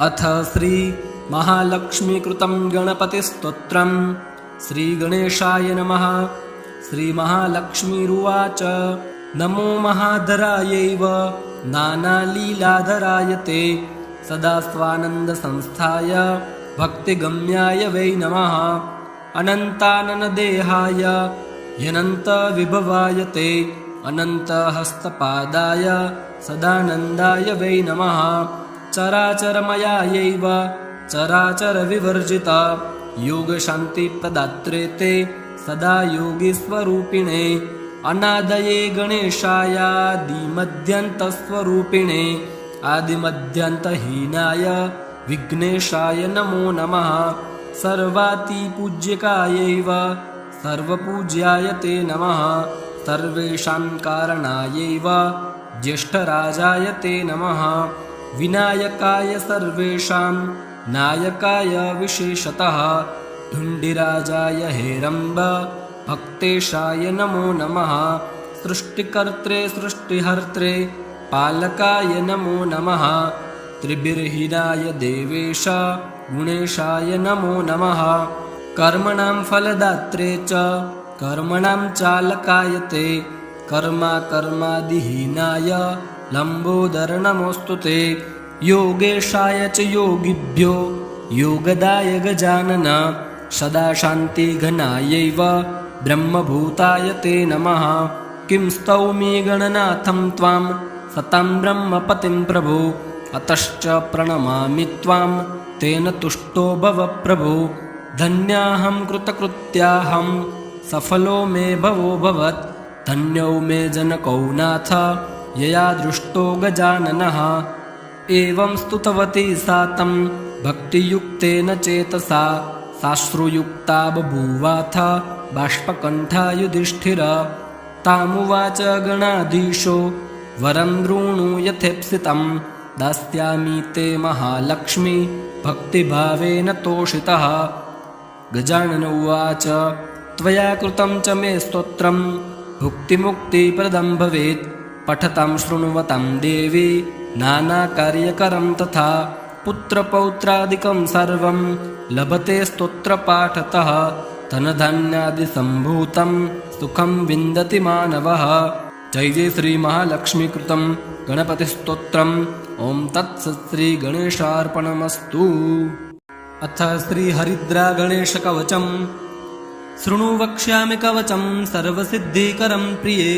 अथ श्री महालक्ष्मीकृतं गणपतिस्तोत्रम्। श्रीगणेशाय नमः। श्रीमहालक्ष्मीरुवाच नमो महाधरायैव नानालीलाधराय ते सदा स्वानन्दसंस्थाय भक्तिगम्याय वै नमः। अनन्ताननदेहाय ह्यनन्तविभवाय ते अनन्तहस्तपादाय सदानन्दाय वै नमः। चराचरमयायैव चराचरविवर्जिता योगशान्तिप्रदात्रे ते सदा योगीस्वरूपिणे अनादये गणेशायादिमध्यन्तस्वरूपिणे आदिमध्यन्तहीनाय विघ्नेशाय नमो नमः। सर्वातिपूज्यकायैव सर्वपूज्याय ते नमः। सर्वेषां कारणायैव ज्येष्ठराजाय ते नमः। विनायकाय सर्वेषां नायकाय विशेषतः धुण्डिराजाय हेरम्ब भक्तेशाय नमो नमः। सृष्टिकर्त्रे सृष्टिहर्त्रे पालकाय नमो नमः। त्रिभिर्हीनाय देवेश गुणेशाय नमो नमः। कर्मणां फलदात्रे च कर्मणां चालकाय ते कर्मादिहीनाय लम्बोदर नमोऽस्तु ते। योगेशाय च योगिभ्यो योगदाय गजानन सदा शान्तिघनायैव ब्रह्मभूताय ते नमः। किं स्तौमि गणनाथं त्वां सतां ब्रह्मपतिं प्रभो अतश्च प्रणमामि त्वां तेन तुष्टो भव प्रभो। धन्याहं कृतकृत्याहं सफलो मे भवोऽभवत् धन्यो मे जनको नाथ यया दृष्टो गजाननः। एवं स्तुतवती सा तं भक्तियुक्तेन चेतसा साश्रुयुक्ता बभूवाथ बाष्पकण्ठा युधिष्ठिर। तामुवाच गणाधीशो वरं वृणु यथेप्सितं दास्यामि ते महालक्ष्मी भक्तिभावेन तोषितः। गजानन उवाच त्वया कृतं च मे स्तोत्रं भुक्तिमुक्तिप्रदं भवेत् पठतां शृण्वतां देवी नानाकार्यकरं तथा। पुत्रपौत्रादिकं सर्वं लभते स्तोत्रपाठतः धनधान्यादिसम्भूतं सुखं विन्दति मानवः। जय जय श्री महालक्ष्मीकृतं गणपतिस्तोत्रम्। ॐ तत्सत् श्री गणेशार्पणमस्तु। अथ श्री हरिद्रागणेशकवचम्। शृणु वक्ष्यामि कवचं सर्वसिद्धिकरं प्रिये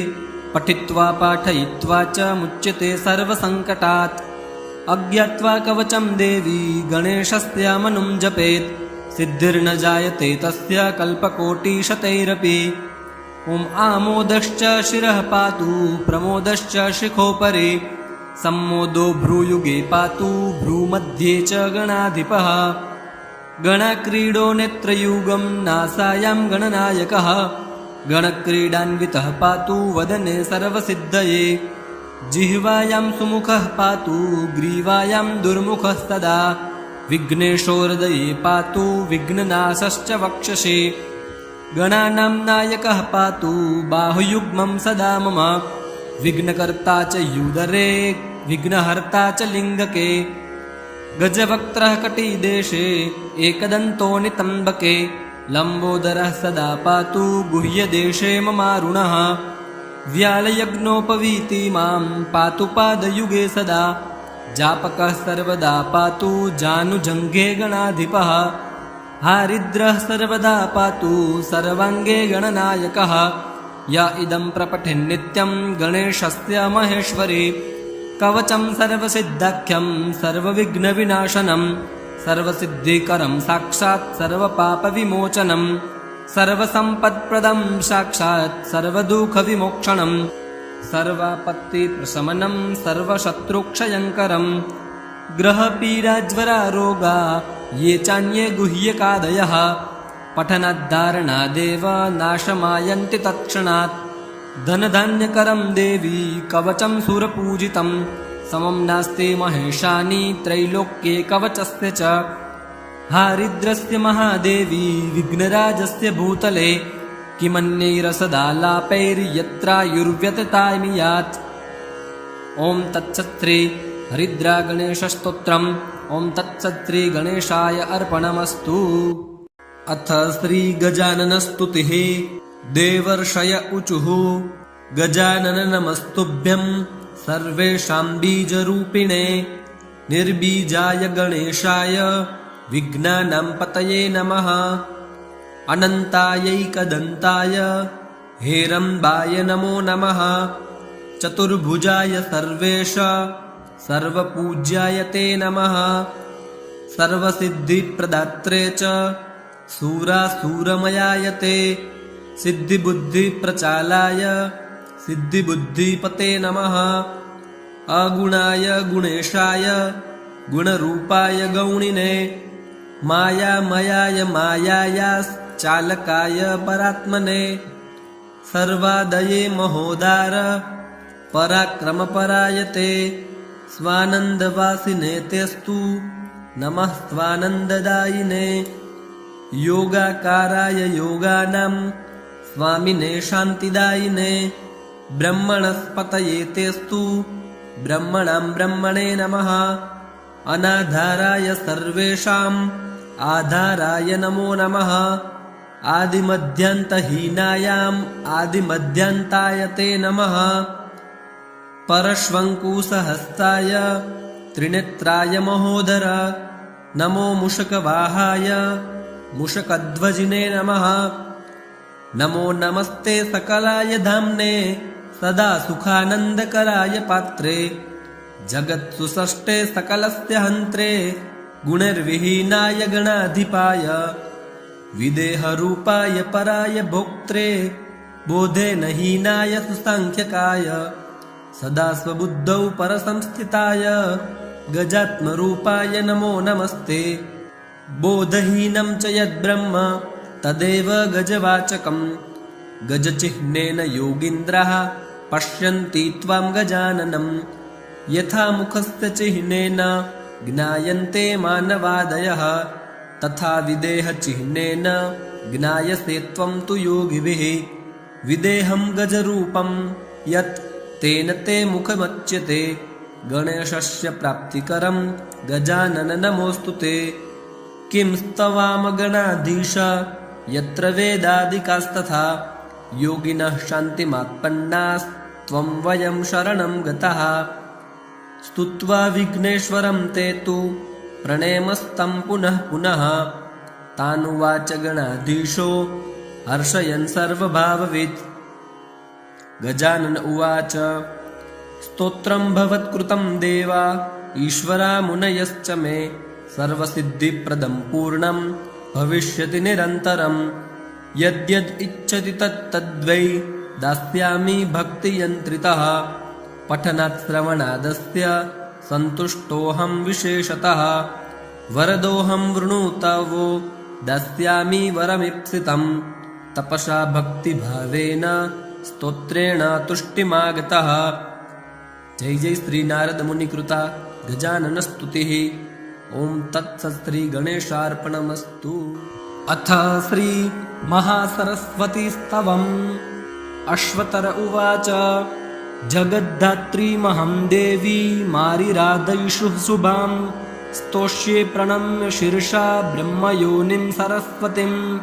पठित्वा पाठयित्वा च मुच्यते सर्वसङ्कटात्। अज्ञात्वा कवचं देवी गणेशस्यामनुं जपेत् सिद्धिर्न जायते तस्य कल्पकोटिशतैरपि। ॐ आमोदश्च शिरः पातु प्रमोदश्च शिखोपरि सम्मोदो भ्रूयुगे पातु भ्रूमध्ये च गणाधिपः। गणक्रीडो नेत्रयुगं नासायां गणनायकः गणक्रीडान्वितः पातु वदने सर्वसिद्धये। जिह्वायां सुमुखः पातु ग्रीवायां दुर्मुखः सदा विघ्नेशो हृदये पातु विघ्ननाशश्च वक्षसि। गणानां नायकः पातु बाहुयुग्मं सदा मम विघ्नकर्ता च यूदरे विघ्नहर्ता च लिङ्गके। गजवक्त्रः कटिदेशे एकदन्तो नितम्बके लम्बोदरः सदा पातु गुह्यदेशे ममारुणः। व्यालयज्ञोपवीति मां पातु पादयुगे सदा जापकः सर्वदा पातु जानुजङ्घे गणाधिपः। हारिद्रः सर्वदा पातु सर्वाङ्गे गणनायकः य इदं प्रपठेन्नित्यं गणेशस्य महेश्वरी। कवचं सर्वसिद्धाख्यं सर्वविघ्नविनाशनं सर्वसिद्धिकरं साक्षात् सर्वपापविमोचनं सर्वसम्पत्प्रदं साक्षात् सर्वदुःखविमोक्षणं सर्वापत्तिप्रशमनं सर्वशत्रुक्षयङ्करं। ग्रहपीडाज्वरारोगा ये चान्ये गुह्यकादयः पठनाद्धारणादेव नाशमायन्ति तत्क्षणात्। धनधान्यकरं देवी कवचं सुरपूजितं समं नास्ति महेशानि त्रैलोक्ये कवचस्य च। हारिद्रस्य महादेवी विघ्नराजस्य भूतले किमन्यैरसदालापैर्यत्रायुर्व्यततामियात्। ॐ तत्सत् श्री हरिद्रागणेशस्तोत्रम्। ॐ तत्सत् श्रीगणेशाय अर्पणमस्तु। अथ श्रीगजाननस्तुतिः। देवर्षय ऊचुः। गजानन नमस्तुभ्यं सर्वेषां बीजरूपिणे निर्बीजाय गणेशाय विघ्नानां पतये नमः। अनन्तायैकदन्ताय हेरम्बाय नमो नमः। चतुर्भुजाय सर्वेश सर्वपूज्याय ते नमः। सर्वसिद्धिप्रदात्रे च सूरासूरमयाय ते सिद्धिबुद्धिप्रचालाय सिद्धिबुद्धिपते नमः। अगुणाय गुणेशाय गुणरूपाय गौणिने मायामयाय मायायाश्चालकाय परात्मने सर्वादये महोदार पराक्रमपरायते स्वानन्दवासिने तेस्तु नमः स्वानन्ददायिने योगाकाराय योगानां स्वामिने शान्तिदायिने ब्रह्मणस्पतये तेस्तु ब्रह्मणां ब्रह्मणे नमः। अनाधाराय सर्वेषाम् आधाराय नमो नमः। आदिमध्यान्तहीनायाम् आदिमध्यान्ताय ते नमः। परश्वङ्कुसहस्ताय त्रिनेत्राय महोदर नमो मूषकवाहाय मूषकध्वजिने नमः। नमो नमस्ते सकलाय धाम्ने सदा सुखानन्दकराय पात्रे जगत्सुषष्टे सकलस्य हन्त्रे गुणैर्विहीनाय गणाधिपाय विदेहरूपाय पराय भोक्त्रे बोधेन हीनाय सुसाङ्ख्यकाय सदा स्वबुद्धौ परसंस्थिताय गजात्मरूपाय नमो नमस्ते। बोधहीनं च यद्ब्रह्म तदेव गजवाचकं गजचिह्नेन योगीन्द्राः पश्यन्ति त्वां गजाननं यथा मुखस्य चिह्नेन ज्ञायन्ते मानवादयः तथा विदेहचिह्नेन ज्ञायसे त्वं तु योगिभिः। विदेहं गजरूपं यत् तेन ते मुखमुच्यते गणेशस्य प्राप्तिकरं गजानन नमोऽस्तु ते। किं स्तवाम गणाधीश यत्र वेदादिकास्तथा योगिनः शान्तिमात्पन्नास्त्वं वयं शरणं गताः। स्तुत्वा विघ्नेश्वरं ते तु प्रणेमस्तं पुनः पुनः। तानुवाच गणाधीशो हर्षयन् सर्वभाववित्। गजानन उवाच स्तोत्रं भवत्कृतं देवा ईश्वरा मुनयश्च मे सर्वसिद्धिप्रदं पूर्णं भविष्यति निरन्तरं। यद्यद् इच्छति तत्तद्वै दास्यामि भक्तियन्त्रितः। पठनात् श्रवणादस्य सन्तुष्टोऽहं विशेषतः। वरदोऽहं वृणुतवो दास्यामि वरमीप्सितं। तपसा भक्तिभावेन स्तोत्रेण तुष्टिमागतः। जय जय श्री नारद मुनि कृता गजानन स्तुतिः। ओम तत्सत् श्री गणेशार्पणमस्तु। अथ श्री महासरस्वती स्तवम्। अश्वतर उवाच जगद्धात्रीमहं देवी मारिरादयिषु शुभां स्तोष्ये प्रणम्य शीर्षा ब्रह्मयोनिं सरस्वतीं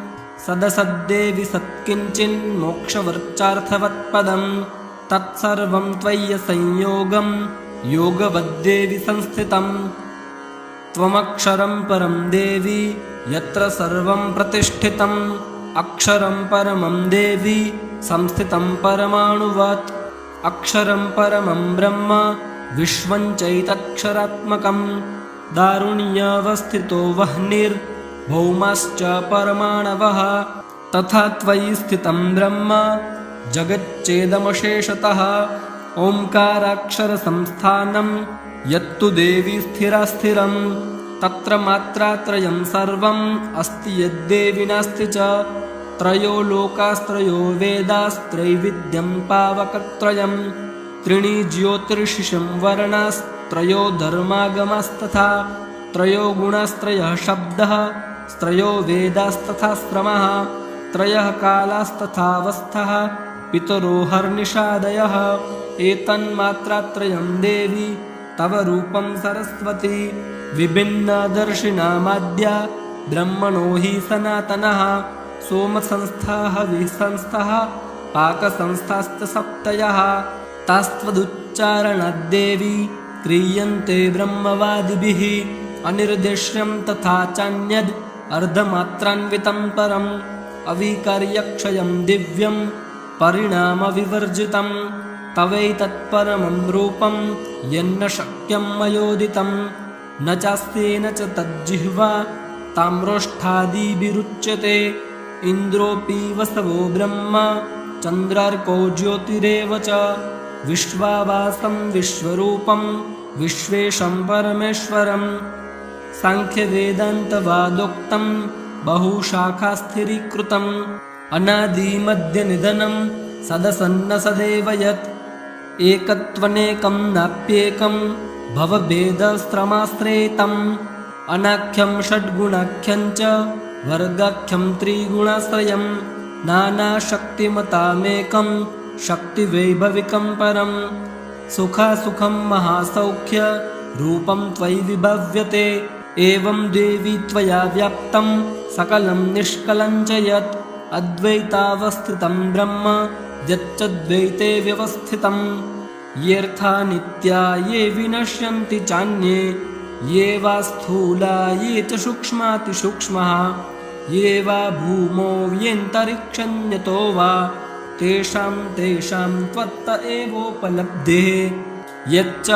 सदसद्देवि सत्किञ्चिन्मोक्षवर्चार्थवत्पदम् तत्सर्वं त्वय्य संयोगं योगवद्देवि संस्थितम्। त्वमक्षरं परं देवी यत्र सर्वं प्रतिष्ठितम् अक्षरं परमं देवी संस्थितं परमाणुवत्। अक्षरं परमं ब्रह्म विश्वं चैतक्षरात्मकं दारुण्यावस्थितो वह्निर्भौमाश्च परमाणवः। तथा त्वयि स्थितं ब्रह्म जगच्चेदमशेषतः। ओंकाराक्षरसंस्थानं यत्तु देवी स्थिरास्थिरं तत्र मात्रात्रयं सर्वम् अस्ति यद्देवि नास्ति च। त्रयो लोकास्त्रयो वेदास्त्रैविध्यं पावकत्रयं त्रीणि ज्योतिर्षिषं वर्णास्त्रयो धर्मागमस्तथा त्रयो गुणास्त्रयः शब्दः स्त्रयो वेदास्तथा श्रमः त्रयः कालास्तथावस्थः पितरो हर्निषादयः। एतन्मात्रात्रयं देवी तव रूपं सरस्वती विभिन्नदर्शिनामाद्या ब्रह्मणो हि सनातनः सोमसंस्थाः विसंस्थाः पाकसंस्थाश्च सप्तयः तास्त्वदुच्चारणाद्देवी क्रियन्ते ब्रह्मवादिभिः अनिर्देश्यं तथा चान्यद् अर्धमात्रान्वितं परम् अविकार्यक्षयं दिव्यं परिणामविवर्जितं तवैतत्परमं रूपं यन्न शक्यं मयोदितं न चास्तेन च तज्जिह्वा ताम्रोष्ठादिभिरुच्यते इन्द्रोऽपि वसवो ब्रह्म चन्द्रार्को ज्योतिरेव च विश्वावासं विश्वरूपं विश्वेशं परमेश्वरम् सांख्यवेदान्तवादोक्तं बहुशाखास्थिरीकृतम् अनादिमध्यनिधनं सदसन्न सदैव यत् एकत्वनेकं नाप्येकं भवभेदस्त्रमाश्रयितम् अनाख्यं षड्गुणाख्यं च वर्गाख्यं त्रिगुणाश्रयं नानाशक्तिमतामेकं शक्तिवैभविकं परम् सुखासुखं महासौख्य रूपं त्वयि विभव्यते एवं देवी त्वया व्याप्तं सकलं निष्कलं च यत् अद्वैतावस्थितं ब्रह्म यच्चद्वैते व्यवस्थितं येऽर्था नित्या ये विनश्यन्ति चान्ये ये वा स्थूला ये च सूक्ष्मातिसूक्ष्मः ये वा भूमौ येऽन्तरिक्षन्यतो वा तेषां त्वत्त एवोपलब्धेः यच्च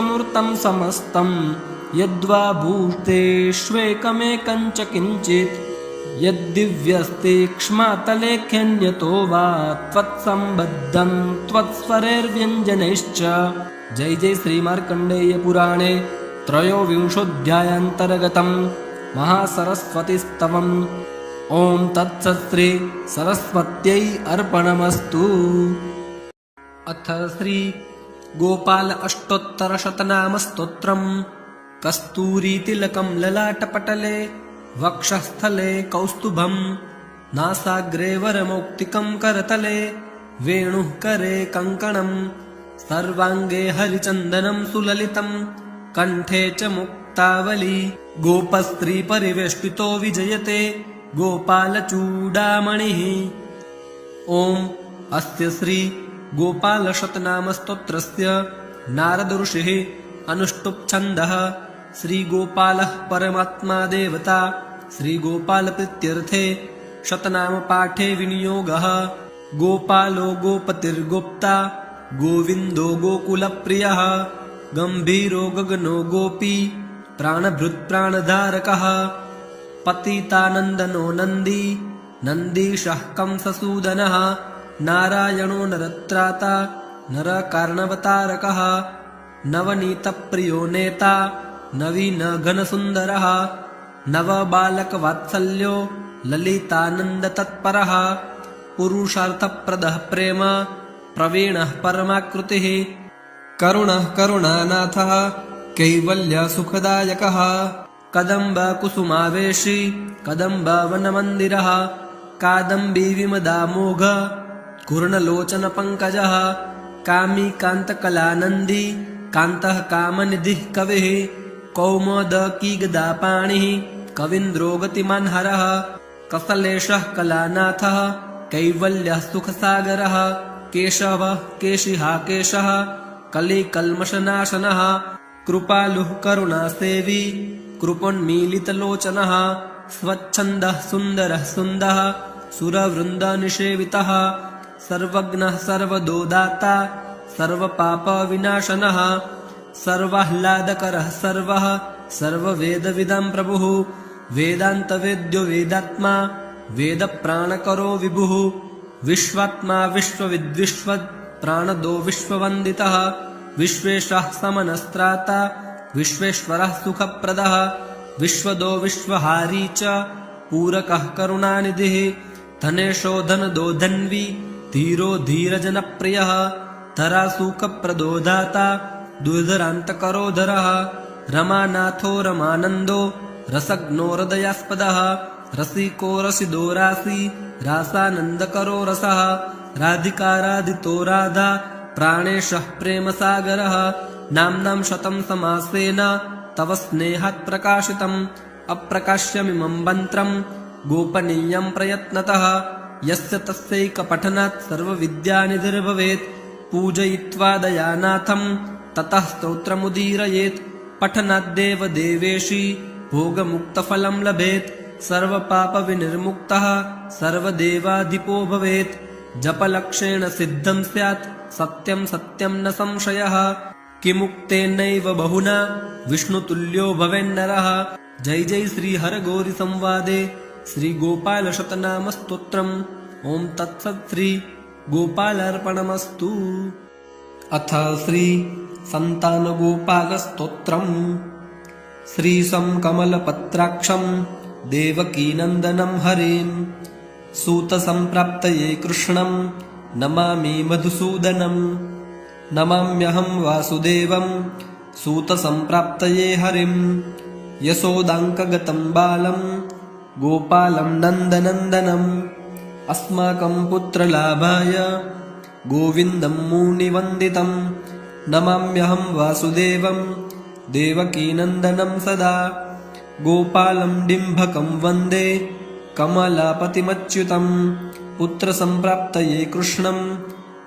मूर्तं समस्तं यद्वा भूतेष्वेकमेकं च किञ्चित् यद्दिव्यस्तीक्ष्मातलेख्यन्यतो वा त्वत्सम्बद्धं त्वत्स्वरैर्व्यञ्जनैश्च। जय जय श्रीमार्कण्डेय पुराणे त्रयोविंशोऽध्यायान्तर्गतं महासरस्वतीस्तवम्। ओं तत्सत् श्री सरस्वत्यै अर्पणमस्तु। अथ श्री गोपाल अष्टोत्तरशतनामस्तोत्रम्। कस्तूरीतिलकं ललाटपटले वक्षस्थले कौस्तुभं नासाग्रे वरमौक्तिकं करतले वेणुः करे कङ्कणं सर्वाङ्गे हरिचन्दनं सुललितं कण्ठे च मुक्तावली गोपस्त्री परिवेष्टितो विजयते गोपालचूडामणिः। ॐ अस्य श्री गोपालशतनामस्तोत्रस्य नारदऋषिः अनुष्टुप् छन्दः। श्रीगोपालः परमात्मा देवता। श्रीगोपालप्रीत्यर्थे शतनामपाठे विनियोगः। गोपालो गोपतिर्गोप्ता गोविन्दो गोकुलप्रियः गम्भीरो गगनो गोपी प्राणभृत्प्राणधारकः पतितानन्दनो नन्दी नन्दीशः कंससूदनः नारायणो नरत्राता नरकार्णवतारकः नवनीतप्रियो नेता नवीनघनसुन्दरः नवबालकवात्सल्यो ललितानन्दतत्परः पुरुषार्थप्रदः प्रेम प्रवीणः परमाकृतिः करुणः करुणानाथः कैवल्यसुखदायकः कदम्बकुसुमावेशी कदम्बवनमन्दिरः कादम्बीविमदामोघ कुर्णलोचनपङ्कजः कामी कान्तकलानन्दी कान्तः कामनिधिः कविः कौमुदकीगदापाणिः कवीन्द्रो गतिमान् हरः कसलेशः कलानाथः कैवल्यः सुखसागरः केशवः केशिहा केशः कलिकल्मषनाशनः कृपालुः करुणासेवी कृपोन्मीलितलोचनः स्वच्छन्दः सुन्दरः सुन्दः सुरवृन्दनिषेवितः सर्वज्ञः सर्वदोदाता सर्वपापविनाशनः सर्वाह्लादकरः सर्वः सर्ववेदविदं प्रभुः वेदान्तवेद्यो वेदात्मा वेदप्राणकरो विभुः विश्वात्मा विश्वविद्विश्वद् प्राणदो विश्ववन्दितः विश्वेशः समनस्त्राता विश्वेश्वरः सुखप्रदः विश्वदो विश्वहारी च पूरकः करुणानिधिः धनेशो धनदो धन्वी धीरो धीरजनप्रियः धरासुखप्रदो दाता दुर्धरान्तकरोधरः रमानाथो रमानन्दो रसज्ञो हृदयास्पदः रसिको रसिदो रासी रासानन्दकरो रसः राधिकाराधितो राधा प्राणेशः प्रेमसागरः नाम्नां शतं समासेन तव स्नेहात् प्रकाशितम् अप्रकाश्यमिमं मन्त्रं गोपनीयं प्रयत्नतः यस्य तस्यैकपठनात् सर्वविद्यानिधिर्भवेत् पूजयित्वा दयानाथं ततः स्तोत्रमुदीरयेत् पठनाद्देव देवेशी भोगमुक्तफलं लभेत् सर्वपापविनिर्मुक्तः सर्वदेवाधिपो भवेत् जपलक्षेण सिद्धं स्यात् सत्यं सत्यं न संशयः किमुक्तेनैव बहुना विष्णुतुल्यो भवेन्नरः। जय जय श्री हरगौरी संवादे श्री गोपाल शतनाम स्तोत्रम्। ओम तत्सत् श्री गोपालार्पणमस्तु। अथ श्री संतान गोपाल स्तोत्रम्। श्रीशं कमलपत्राक्षं देवकीनन्दनं हरिं सूतसम्प्राप्तये कृष्णं नमामि मधुसूदनं नमाम्यहं वासुदेवं सूतसम्प्राप्तये हरिं यशोदाङ्कगतं बालं गोपालं नन्दनन्दनम् अस्माकं पुत्रलाभाय गोविन्दं मुनिवन्दितं नमाम्यहं वासुदेवं देवकीनन्दनं सदा गोपालं डिम्भकं वन्दे कमलापतिमच्युतं पुत्रसम्प्राप्तये कृष्णं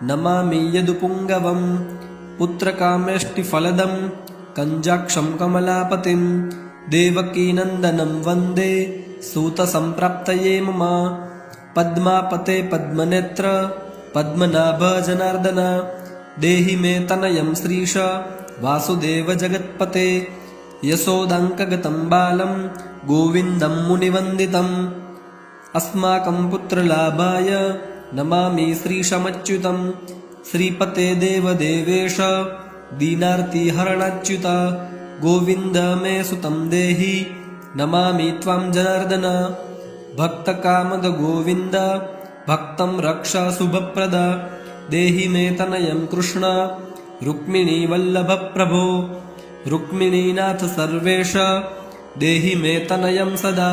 नमामि यदुपुङ्गवं पुत्रकामेष्टिफलदं कञ्जाक्षं कमलापतिं देवकीनन्दनं वन्दे सूतसम्प्राप्तये मम पद्मापते पद्मनेत्र पद्मनाभ जनार्दन देहि मे तनयं श्रीश वासुदेव जगत्पते यशोदाङ्कगतं बालं गोविन्दं मुनिवन्दितम् अस्माकं पुत्रलाभाय नमामि श्रीशमच्युतं श्रीपते देवदेवेश दीनार्तिहरणाच्युत गोविन्द मे सुतं देहि नमामि त्वां जनार्दन भक्तकामद गोविन्द भक्तं रक्षा शुभप्रद देहि मे तनयं कृष्ण रुक्मिणी वल्लभ प्रभो रुक्मिणीनाथ सर्वेश देहि मे तनयं सदा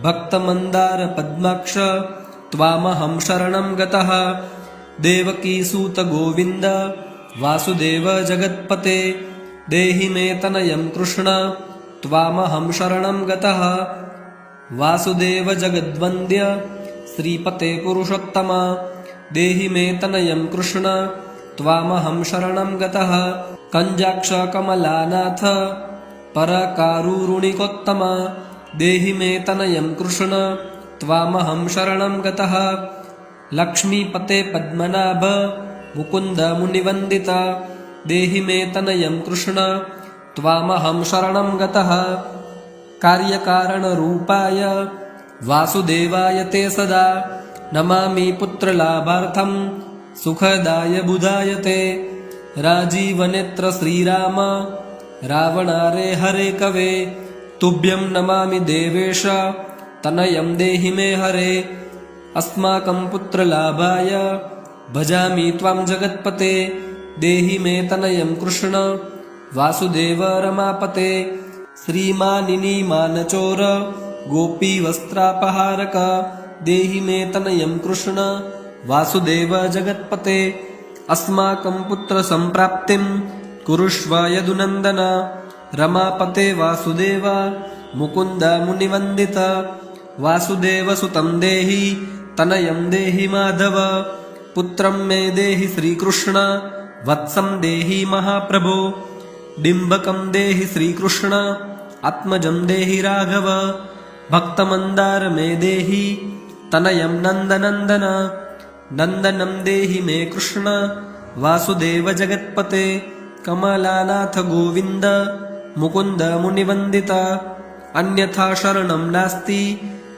भक्तमन्दार पद्माक्ष त्वामहं शरणं गतः देवकीसूत गोविन्द वासुदेव जगत्पते देहि मे तनयं कृष्ण त्वामहं शरणं गतः वासुदेव जगद्वन्द्य श्रीपते पुरुषोत्तम देहि मे तनयं कृष्ण त्वामहं शरणं गतः कञ्जाक्ष कमलानाथ परकारुरुणिकोत्तम देहि मे तनयं कृष्ण त्वामहं शरणं गतः लक्ष्मीपते पद्मनाभ मुकुन्द मुनिवन्दित देहि मे तनयं कृष्ण त्वामहं शरणं गतः कार्यकारणरूपाय वासुदेवाय ते सदा नमामि पुत्रलाभार्थं सुखदाय बुधाय ते राजीवनेत्र श्रीराम रावणारे हरे कवे तुभ्यं नमामि देवेश तनयं देहि मे हरे अस्माकं पुत्रलाभाय भजामि त्वां जगत्पते देहि मे तनयं कृष्ण वासुदेव रमापते श्रीमानिनी मानचोर गोपी वस्त्रापहारक देहि मे तनयं कृष्ण वासुदेव जगत्पते अस्माकं पुत्र संप्राप्तिं कुरुष्व यदुनन्दन रमापते वासुदेव मुकुन्द मुनिवन्दित वासुदेव सुतं देहि तनयं देहि माधव पुत्रं मे देहि श्रीकृष्ण वत्सं देहि महाप्रभो डिम्बकं देहि श्रीकृष्ण आत्मजं देहि राघव भक्तमन्दार मे देहि तनयं नन्दनन्दन नन्दनं देहि मे कृष्ण वासुदेव जगत्पते कमलानाथ गोविन्द मुकुन्द मुनिवन्दित अन्यथा शरणं नास्ति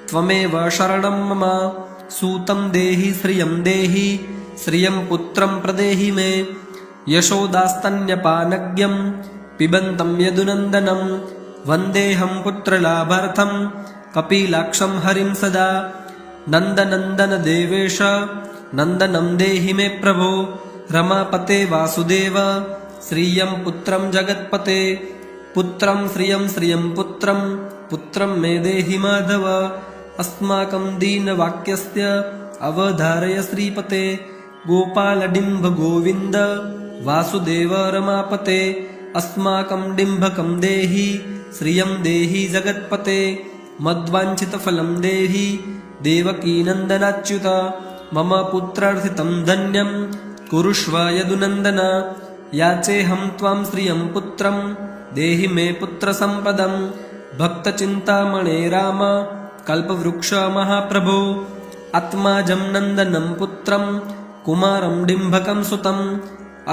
त्वमेव शरणं मम सूतं देहि श्रियं पुत्रं प्रदेहि मे यशोदास्तन्यपानज्ञं पिबन्तं यदुनन्दनं वन्देऽहं पुत्रलाभार्थं कपिलाक्षं हरिं सदा नन्दनन्दन देवेश नन्दनं देहि मे प्रभो रमापते वासुदेव श्रियं पुत्रं जगत्पते पुत्रं श्रियं पुत्रं मे देहि माधव अस्माकं दीनवाक्यस्य अवधारय श्रीपते गोपालडिम्भ गोविन्द वासुदेव रमापते अस्माकं डिम्भकं देहि श्रियं देहि जगत्पते मद्वाञ्छितफलं देहि देवकीनन्दनाच्युत मम पुत्रार्थितं धन्यं कुरुष्व यदुनन्दन याचेऽहं त्वां श्रियं पुत्रं देहि मे पुत्रसम्पदं भक्तचिन्तामणे राम कल्पवृक्ष महाप्रभो आत्माजं नन्दनं पुत्रं कुमारं डिम्भकं सुतम्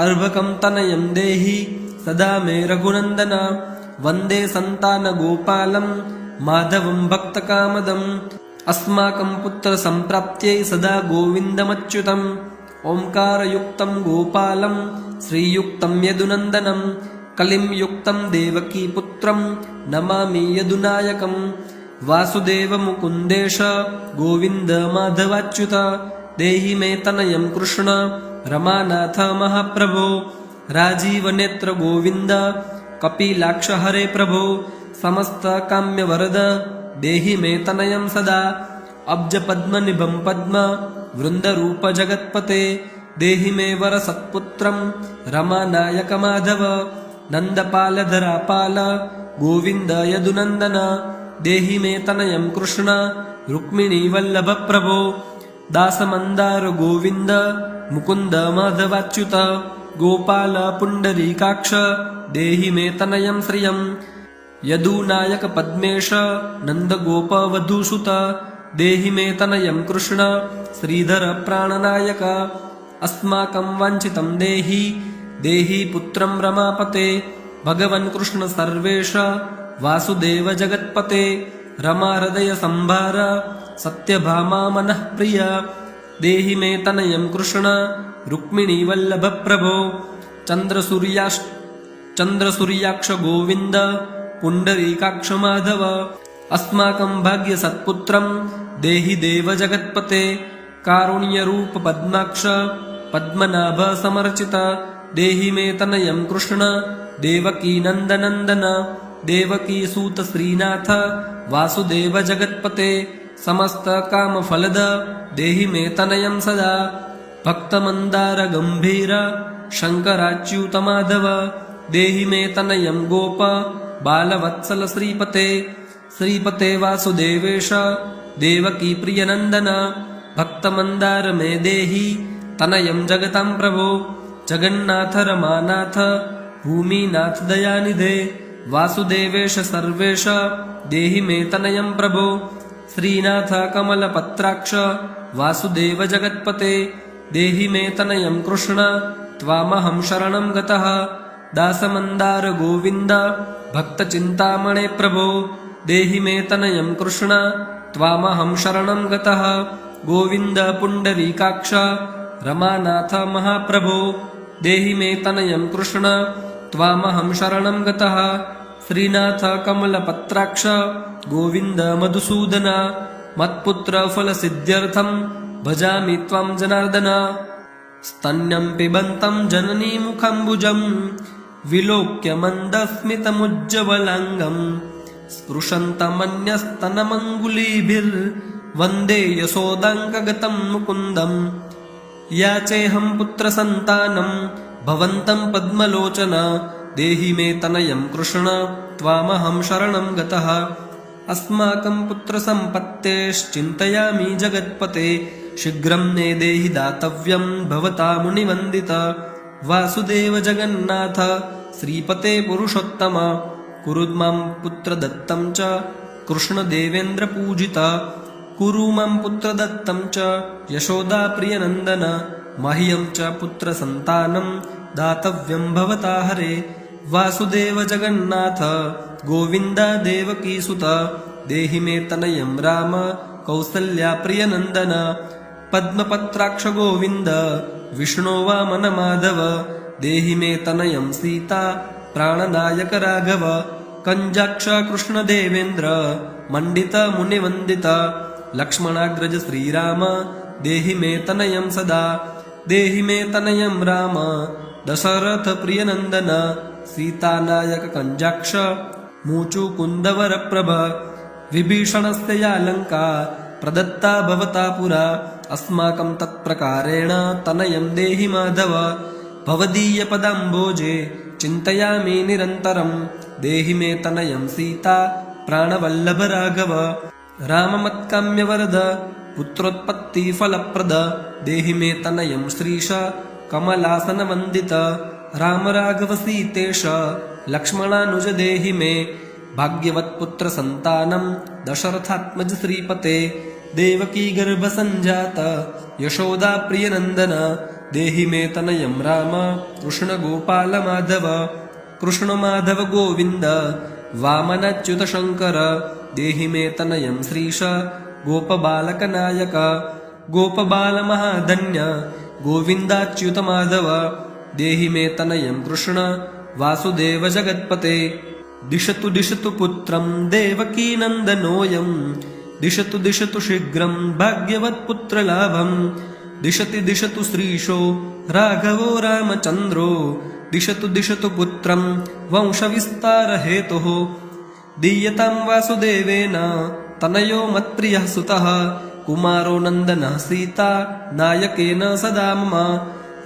अर्भकं तनयं देहि सदा मे रघुनन्दन वन्दे सन्तानगोपालं माधवं भक्तकामदम् अस्माकं पुत्रसम्प्राप्त्यै सदा गोविन्दमच्युतम् ओङ्कारयुक्तं गोपालं श्रीयुक्तं यदुनन्दनं कलिं युक्तं देवकीपुत्रं नमामि यदुनायकम् वासुदेवमुकुन्देश गोविन्द माधवाच्युत देहि मे तनयं कृष्ण रमानाथ महाप्रभो राजीवनेत्र गोविन्द कपिलाक्ष हरे प्रभो समस्त काम्यवरद देहि मे तनयं सदा अब्जपद्मनिभं पद्म वृन्दरूप जगत्पते देहि मे वरसत्पुत्रं रमानायक माधव नन्दपालधरापाल गोविन्द यदुनन्दन देहि मे तनयं कृष्ण रुक्मिणी वल्लभ प्रभो दासमन्दार गोविन्द मुकुन्द माधवाच्युत गोपाल पुण्डरीकाक्ष देहि मे तनयं श्रियं यदुनायक पद्मेश नन्दगोपवधूसुत देहि मे तनयं कृष्ण श्रीधर प्राणनायक अस्माकं वाञ्छितं देहि देहि पुत्रं रमापते भगवन् कृष्ण सर्वेश वासुदेव जगत्पते रमा हृदय संभार सत्यभामा मनः प्रिय देहि मे तनयं कृष्ण रुक्मिणी वल्लभ प्रभो चन्द्रसूर्याक्ष गोविन्द पुण्डरीकाक्ष माधव अस्माकं भाग्य सत्पुत्रं देहि देव जगत्पते कारुण्यरूप पद्माक्ष पद्मनाभ समर्चित देहि मे तनयं कृष्ण देवकी नन्दनन्दन देवकी सूत श्रीनाथ वासुदेव जगत्पते समस्त काम फलद देहि मे तनयं सदा भक्तमन्दार गंभीर शंकराच्युत माधव देहि मे तनयं गोप बालवत्सल श्रीपते श्रीपते वासुदेवेश देवकी प्रियनन्दन भक्तमन्दार मे देहि तनयं जगतां प्रभो जगन्नाथ रमानाथ भूमिनाथ दयानिधे वासुदेवेश सर्वेश देहि मे तनयं प्रभो श्रीनाथ कमलपत्राक्ष वासुदेव जगत्पते देहि मे तनयं कृष्ण त्वामहं शरणं गतः दासमन्दार गोविन्द भक्तचिन्तामणे प्रभो देहि मे तनयं कृष्ण त्वामहं शरणं गतः गोविन्द पुण्डरीकाक्ष रमानाथ महाप्रभो देहि मे तनयं कृष्ण त्वामहं शरणं गतः श्रीनाथ कमलपत्राक्ष गोविन्द मधुसूदन मत्पुत्र फलसिद्ध्यर्थं भजामि त्वां जनार्दन स्तन्यं पिबन्तं जननीमुखम्बुजं विलोक्य मन्दस्मितमुज्ज्वलाङ्गं स्पृशन्तमन्यस्तनमङ्गुलीभिर्वन्दे यशोदाङ्कगतं मुकुन्दम् याचेऽहं पुत्रसन्तानं भवन्तं पद्मलोचन देहि मे तनयं कृष्ण त्वामहं शरणं गतः अस्माकं पुत्रसम्पत्तेश्चिन्तयामि जगत्पते शीघ्रं ने देहि दातव्यं भवता मुनिवन्दित वासुदेव जगन्नाथ श्रीपते पुरुषोत्तम कुरु मां पुत्रदत्तं च कृष्णदेवेन्द्रपूजित कुरु मां पुत्रदत्तं च यशोदा प्रियनन्दन मह्यं च पुत्रसन्तानं दातव्यं भवता हरे वासुदेव जगन्नाथ गोविन्द देवकीसुत देहि मे तनयं राम कौसल्या प्रियनन्दन पद्मपत्राक्ष गोविन्द विष्णो वामन माधव देहि मे तनयं सीता प्राणनायक राघव कंजाक्ष कृष्णदेवेन्द्र मण्डित मुनिवन्दित लक्ष्मणाग्रज श्रीराम देहि मे तनयं सदा देहि मे तनयं राम दशरथ प्रियनन्दन सीतानायक कंजाक्ष मुचुकुन्दवर प्रभ विभीषणस्य या लङ्का प्रदत्ता भवता पुरा अस्माकं तत्प्रकारेण तनयं देहि माधव भवदीयपदाम्भोजे चिन्तयामि निरन्तरं देहि मे तनयं सीता प्राणवल्लभ राघव राममत्काम्यवरद पुत्रोत्पत्तिफलप्रद देहि मे तनयं श्रीश कमलासनवन्दित राम राघव सीतेश लक्ष्मणानुज देहि मे भाग्यवत्पुत्रसन्तानं दशरथात्मज श्रीपते देवकी गर्भसञ्जात यशोदा प्रियनन्दन देहि मे तनयं राम कृष्ण गोपाल माधव कृष्ण माधव गोविन्द वामनाच्युत शङ्कर देहि मे तनयं श्रीश गोपबालकनायक गोपबालमहाधन्य गोविन्दाच्युत माधव देहि मे तनयं कृष्ण वासुदेव जगत्पते दिशतु पुत्रं देवकीनन्दनोऽयं दिशतु शीघ्रं भाग्यवत्पुत्रलाभं दिशतु श्रीशो राघवो रामचन्द्रो दिशतु पुत्रं वंशविस्तारहेतुः दीयतां वासुदेवेन तनयो मत्प्रियः सुतः कुमारो नन्दनः सीता नायकेन सदा मम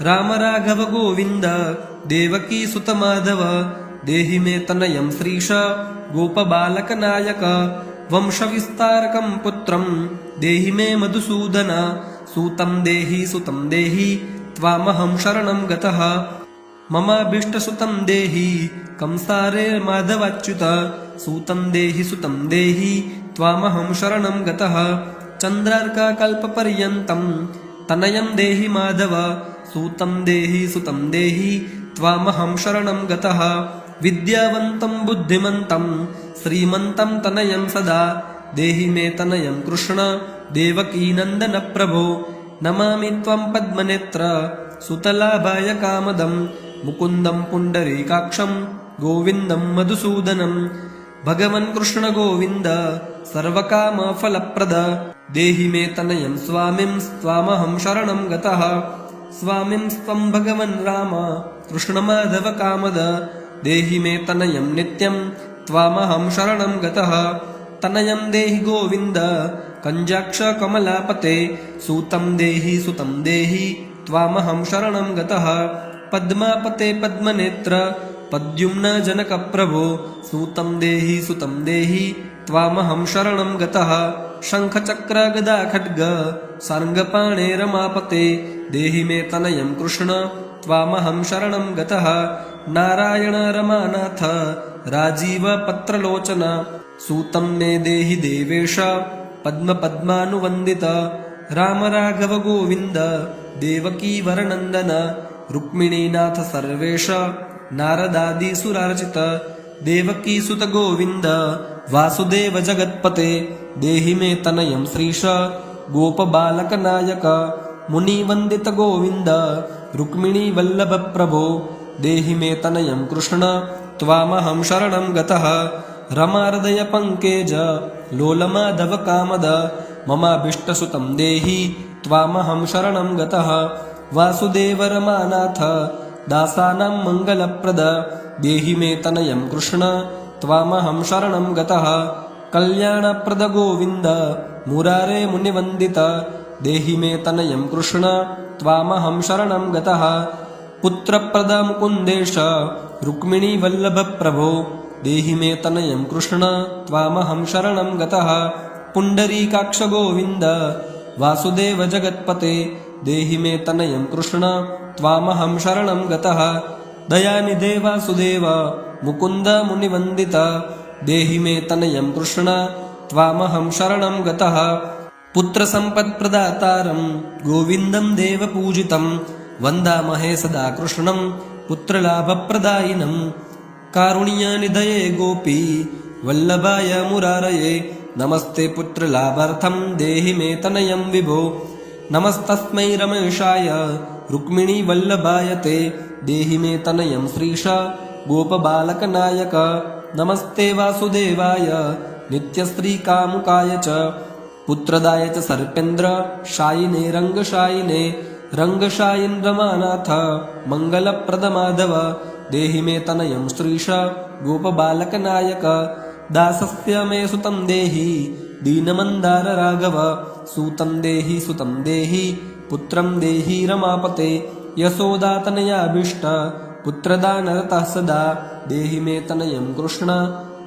राम राघव गोविन्द देवकी सुत माधव देहि मे तनयं श्रीश गोपबालकनायक वंशविस्तारकं पुत्रं देहि मे मधुसूदन सूतं देहि त्वामहं शरणं गतः ममाभीष्टसुतं देहि कंसारे माधवाच्युत सूतं देहि त्वामहं शरणं गतः चन्द्रार्ककल्पपर्यन्तं तनयं देहि माधव सूतं देहि त्वामहं शरणं गतः विद्यावन्तं बुद्धिमन्तं श्रीमन्तं तनयं सदा देहि मे तनयं कृष्ण देवकीनन्दन प्रभो नमामि त्वं पद्मनेत्र सुतलाभाय कामदं मुकुन्दं पुण्डरीकाक्षं गोविन्दं मधुसूदनं भगवन् कृष्ण गोविन्द सर्वकामफलप्रद देहि मे तनयं स्वामिं त्वामहं शरणं गतः स्वामिं त्वं भगवन् राम कृष्णमाधव कामद देहि मे तनयं नित्यं त्वामहं शरणं गतः तनयं देहि गोविन्द कञ्जाक्ष कमलापते सूतं देहि त्वामहं शरणं गतः पद्मापते पद्मनेत्र पद्युम्न जनकप्रभो सूतं देहि त्वामहं शरणं गतः शङ्खचक्र गदा खड्ग सार्ङ्गपाणे रमापते देहि मे तनयं कृष्ण त्वामहं शरणं गतः नारायण रमानाथ राजीव पत्रलोचन सूतं मे देहि देवेश पद्मपद्मानुवन्दित राम राघव गोविन्द देवकी वरनन्दन रुक्मिणीनाथ सर्वेश नारदादिसुरार्चित देवकी सुत गोविन्द वासुदेव जगत्पते देहि मे तनयं श्रीश गोपबालकनायक मुनिवन्दित गोविन्द रुक्मिणी वल्लभ प्रभो देहि मे तनयं कृष्ण त्वामहं शरणं गतः रमार्दय पङ्केज लोलमाधव कामद ममाभीष्टसुतं देहि त्वामहं शरणं गतः वासुदेव रमानाथ दासानां मङ्गलप्रद देहि मे तनयं कृष्ण त्वामहं शरणं गतः कल्याणप्रद गोविन्द मुरारे मुनिवन्दित देहि मे तनयं कृष्ण त्वामहं शरणं गतः पुत्रप्रद मुकुन्देश रुक्मिणी वल्लभ प्रभो देहि मे तनयं कृष्ण त्वामहं शरणं गतः पुण्डरीकाक्ष गोविन्द वासुदेव जगत्पते देहि मे तनयं कृष्ण त्वामहं शरणं गतः दयानिधे वासुदेव मुकुन्द मुनिवन्दित देहि मे तनयं कृष्ण त्वामहं शरणं गतः पुत्रसम्पत्प्रदातारं गोविन्दं देवपूजितं वन्दामहे सदा कृष्णं पुत्रलाभप्रदायिनं कारुण्यनिधये गोपी वल्लभाय मुरारये नमस्ते पुत्रलाभार्थं देहि मे तनयं विभो नमस्तस्मै रमेशाय रुक्मिणी वल्लभाय ते देहि मे तनयं श्रीश गोपबालकनायक नमस्ते वासुदेवाय नित्यश्रीकामुकाय च पुत्रदाय च सर्पेन्द्र शायिने रङ्गशायिन् रमानाथ मङ्गलप्रद माधव देहि मे तनयं श्रीश गोपबालकनायक दासस्य मे सुतं देहि दीनमन्दार राघव सूतं देहि पुत्रं देहि रमापते यशोदातनयाभीष्ट पुत्रदानरतः सदा देहि मे तनयं कृष्ण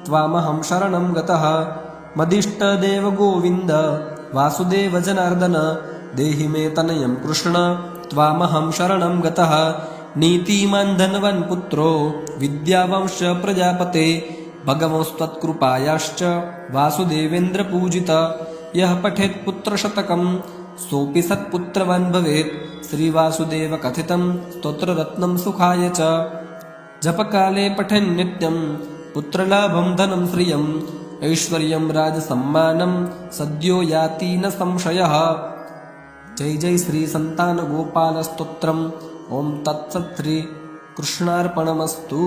त्वामहं शरणं गतः मदिष्टदेव गोविन्द वासुदेव जनार्दन देहि मे तनयं कृष्ण त्वामहं शरणं गतः नीतिमान् धनवान् पुत्रो विद्यावंश प्रजापते भगवंस्त्वत्कृपायाश्च वासुदेवेन्द्रपूजित यः पठेत् पुत्रशतकं सोऽपि सत्पुत्रवान् भवेत् श्रीवासुदेव कथितं स्तोत्ररत्नं सुखाय च जपकाले पठन् नित्यं पुत्रलाभं धनं श्रियम् ऐश्वर्यं राजसम्मानं सद्यो याति न संशयः। जय जय श्री संतान गोपाल स्तोत्रम्। ओम तत्सत् श्री कृष्णार्पणमस्तु।